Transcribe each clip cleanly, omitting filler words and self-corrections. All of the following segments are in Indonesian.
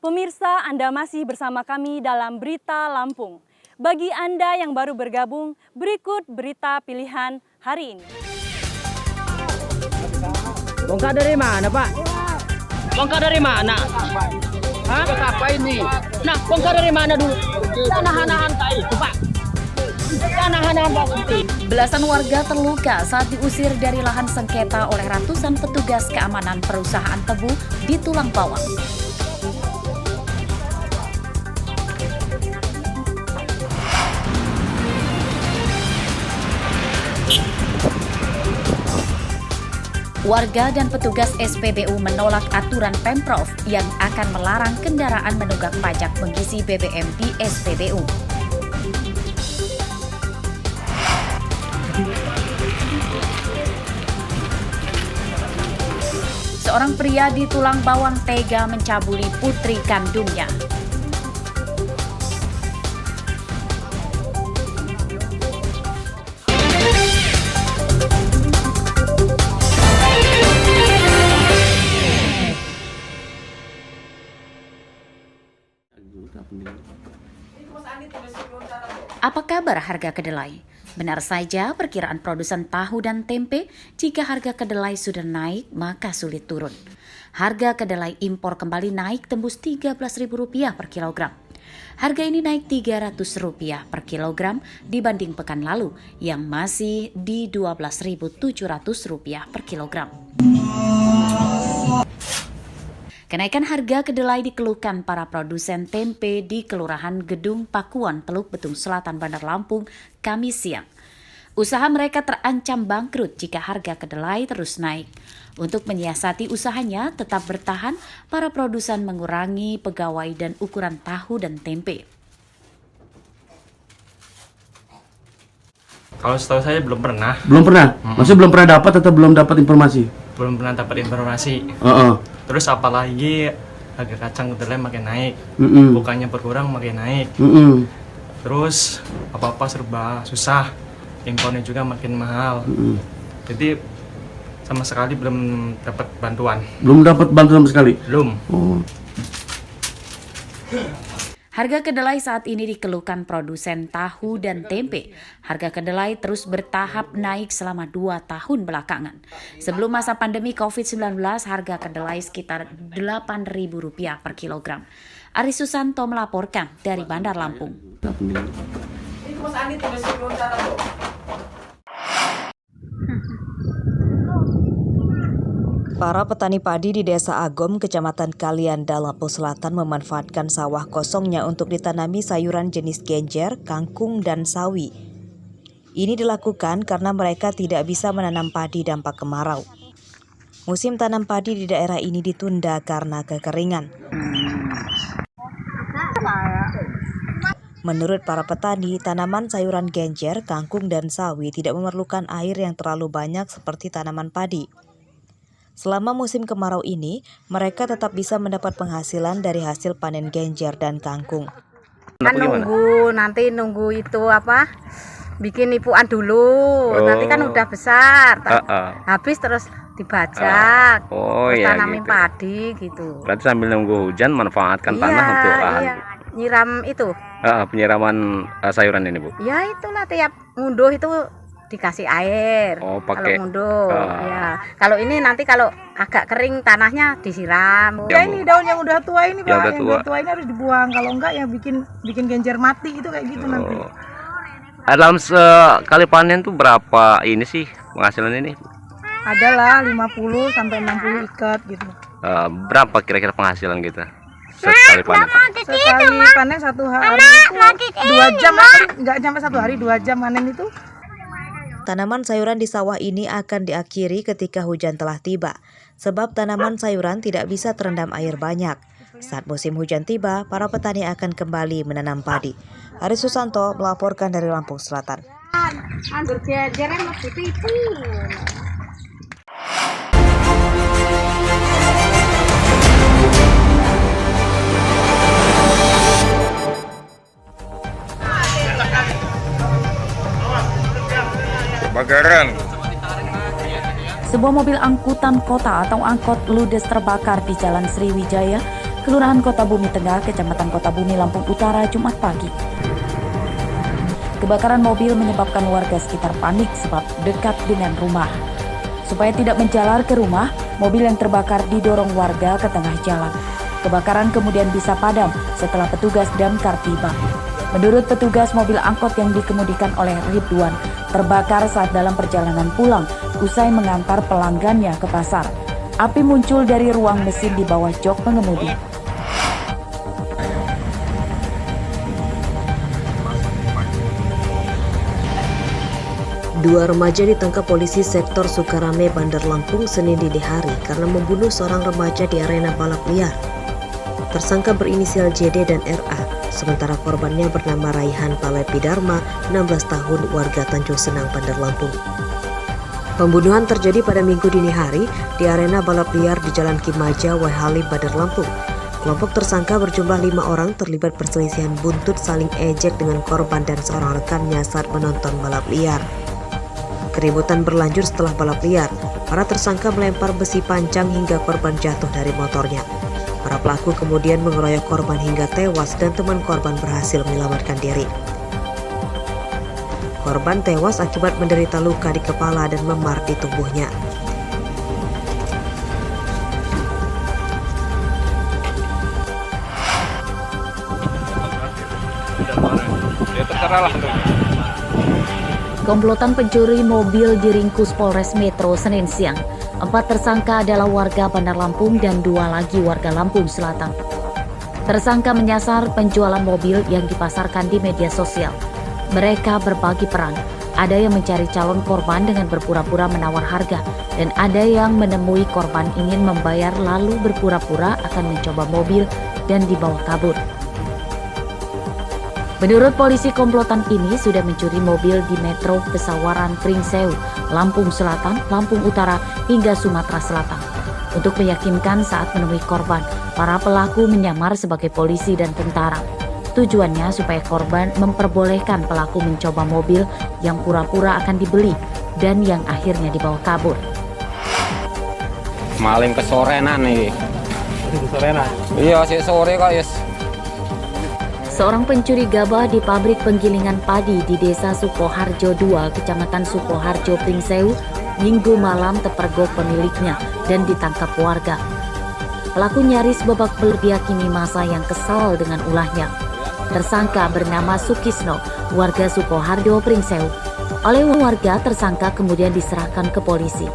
Pemirsa, Anda masih bersama kami dalam Berita Lampung. Bagi Anda yang baru bergabung, berikut berita pilihan hari ini. Bongkar dari mana, Pak? Bongkar dari mana? Hah? Apa ini? Nah, bongkar dari mana dulu? Tanah-tanahan itu, Pak. Tanah-tanahan Pak. Belasan warga terluka saat diusir dari lahan sengketa oleh ratusan petugas keamanan perusahaan tebu di Tulang Bawang. Warga dan petugas SPBU menolak aturan Pemprov yang akan melarang kendaraan menunggak pajak mengisi BBM di SPBU. Seorang pria di Tulang Bawang tega mencabuli putri kandungnya. Apa kabar harga kedelai? Benar saja perkiraan produsen tahu dan tempe, jika harga kedelai sudah naik maka sulit turun. Harga kedelai impor kembali naik tembus Rp13.000 per kilogram. Harga ini naik Rp300 per kilogram dibanding pekan lalu yang masih di Rp12.700 per kilogram. Kenaikan harga kedelai dikeluhkan para produsen tempe di Kelurahan Gedung Pakuan, Teluk Betung Selatan, Bandar Lampung, Kamis siang. Usaha mereka terancam bangkrut jika harga kedelai terus naik. Untuk menyiasati usahanya tetap bertahan, para produsen mengurangi pegawai dan ukuran tahu dan tempe. Kalau setahu saya belum pernah. Belum pernah? Maksudnya belum pernah dapat atau belum dapat informasi? Belum pernah dapat informasi. Terus apalagi harga kacang kedelai makin naik. Bukannya berkurang makin naik. Terus apa-apa serba susah. Impornya juga makin mahal. Jadi sama sekali belum dapat bantuan. Belum dapat bantuan sama sekali? Belum. Harga kedelai saat ini dikeluhkan produsen tahu dan tempe. Harga kedelai terus bertahap naik selama 2 tahun belakangan. Sebelum masa pandemi COVID-19, harga kedelai sekitar Rp8.000 per kilogram. Aris Susanto melaporkan dari Bandar Lampung. Para petani padi di Desa Agom, Kecamatan Kalianda, Lampung Selatan memanfaatkan sawah kosongnya untuk ditanami sayuran jenis genjer, kangkung, dan sawi. Ini dilakukan karena mereka tidak bisa menanam padi dampak kemarau. Musim tanam padi di daerah ini ditunda karena kekeringan. Menurut para petani, tanaman sayuran genjer, kangkung, dan sawi tidak memerlukan air yang terlalu banyak seperti tanaman padi. Selama musim kemarau ini, mereka tetap bisa mendapat penghasilan dari hasil panen genjer dan kangkung. Nunggu itu apa? Bikin ipuan dulu. Nanti kan udah besar. Habis terus dibajak. Tanamin gitu. Padi gitu. Berarti sambil nunggu hujan manfaatkan tanah untuk nyiram itu. Penyiraman sayuran ini, Bu. Ya itulah tiap ngunduh itu dikasih air. Pakai kalau ngunduh. Ya. Kalau ini nanti kalau agak kering tanahnya disiram. Ya ini daun yang udah tua ini, Pak. Yang udah tua ini harus dibuang. Kalau enggak ya bikin genjer mati itu kayak gitu nanti. Dalam sekali panen tuh berapa ini sih penghasilan ini? Adalah 50 sampai 60 ikat gitu. Berapa kira-kira penghasilan kita sekali panen? Sekali panen 1 hari itu 2 jam lah, nggak sampai 1 hari 2 jam panen itu. Tanaman sayuran di sawah ini akan diakhiri ketika hujan telah tiba, sebab tanaman sayuran tidak bisa terendam air banyak. Saat musim hujan tiba, para petani akan kembali menanam padi. Aris Susanto melaporkan dari Lampung Selatan. Kebakaran. Sebuah mobil angkutan kota atau angkot ludes terbakar di Jalan Sriwijaya, Kelurahan Kota Bumi Tengah, Kecamatan Kota Bumi, Lampung Utara, Jumat pagi. Kebakaran mobil menyebabkan warga sekitar panik sebab dekat dengan rumah. Supaya tidak menjalar ke rumah, mobil yang terbakar didorong warga ke tengah jalan. Kebakaran kemudian bisa padam setelah petugas damkar tiba. Menurut petugas, mobil angkot yang dikemudikan oleh Ridwan terbakar saat dalam perjalanan pulang usai mengantar pelanggannya ke pasar. Api muncul dari ruang mesin di bawah jok pengemudi. Dua remaja ditangkap polisi sektor Sukarame, Bandar Lampung, Senin dini hari karena membunuh seorang remaja di arena balap liar. Tersangka berinisial JD dan RA, sementara korbannya bernama Raihan Palepidarma, 16 tahun, warga Tanjung Senang, Bandar Lampung. Pembunuhan terjadi pada Minggu dini hari di arena balap liar di Jalan Kimaja, Waihali, Bandar Lampung. Kelompok tersangka berjumlah 5 orang terlibat perselisihan buntut saling ejek dengan korban dan seorang rekannya saat menonton balap liar. Keributan berlanjut setelah balap liar. Para tersangka melempar besi panjang hingga korban jatuh dari motornya. Para pelaku kemudian mengeroyok korban hingga tewas dan teman korban berhasil menyelamatkan diri. Korban tewas akibat menderita luka di kepala dan memar di tubuhnya. Komplotan pencuri mobil diringkus Polres Metro Senin siang. 4 tersangka adalah warga Bandar Lampung dan 2 lagi warga Lampung Selatan. Tersangka menyasar penjualan mobil yang dipasarkan di media sosial. Mereka berbagi peran. Ada yang mencari calon korban dengan berpura-pura menawar harga, dan ada yang menemui korban ingin membayar lalu berpura-pura akan mencoba mobil dan dibawa kabur. Menurut polisi, komplotan ini sudah mencuri mobil di Metro Pesawaran, Pringsewu, Lampung Selatan, Lampung Utara, hingga Sumatera Selatan. Untuk meyakinkan saat menemui korban, para pelaku menyamar sebagai polisi dan tentara. Tujuannya supaya korban memperbolehkan pelaku mencoba mobil yang pura-pura akan dibeli dan yang akhirnya dibawa kabur. Maling kesorenan nih. Kesorenan? Iya, sih sore kok, yes. Seorang pencuri gabah di pabrik penggilingan padi di Desa Sukoharjo 2, Kecamatan Sukoharjo, Pringsewu, Minggu malam terpergok pemiliknya dan ditangkap warga. Pelaku nyaris babak belur dihakimi massa yang kesal dengan ulahnya. Tersangka bernama Sukisno, warga Sukoharjo, Pringsewu. Oleh warga, tersangka kemudian diserahkan ke polisi.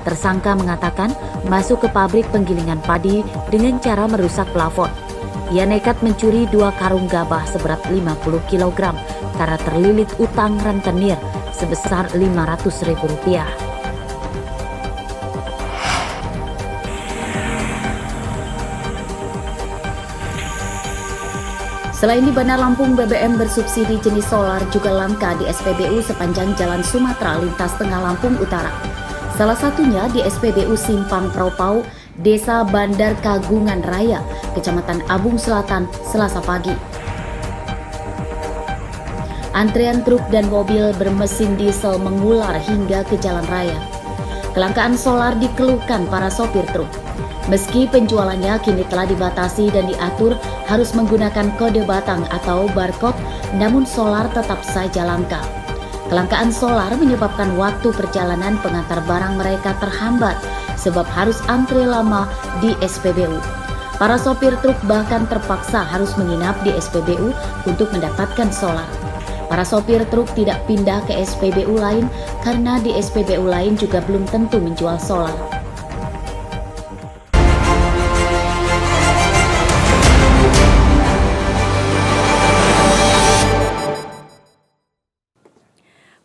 Tersangka mengatakan masuk ke pabrik penggilingan padi dengan cara merusak plafon. Ia nekat mencuri 2 karung gabah seberat 50 kg karena terlilit utang rentenir sebesar Rp500.000. Selain di Bandar Lampung, BBM bersubsidi jenis solar juga langka di SPBU sepanjang Jalan Sumatera lintas Tengah Lampung Utara. Salah satunya di SPBU Simpang Praupau, Desa Bandar Kagungan Raya, Kecamatan Abung Selatan, Selasa pagi. Antrean truk dan mobil bermesin diesel mengular hingga ke jalan raya. Kelangkaan solar dikeluhkan para sopir truk. Meski penjualannya kini telah dibatasi dan diatur harus menggunakan kode batang atau barcode, namun solar tetap saja langka. Kelangkaan solar menyebabkan waktu perjalanan pengantar barang mereka terhambat sebab harus antre lama di SPBU. Para sopir truk bahkan terpaksa harus menginap di SPBU untuk mendapatkan solar. Para sopir truk tidak pindah ke SPBU lain karena di SPBU lain juga belum tentu menjual solar.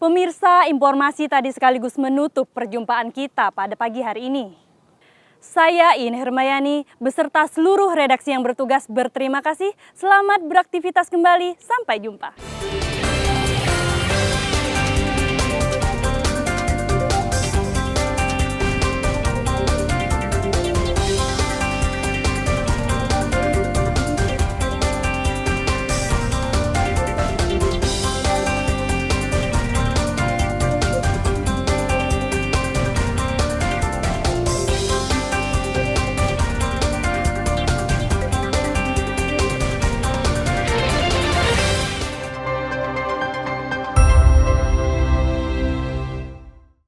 Pemirsa, informasi tadi sekaligus menutup perjumpaan kita pada pagi hari ini. Saya Ine Hermayani beserta seluruh redaksi yang bertugas berterima kasih. Selamat beraktivitas kembali. Sampai jumpa.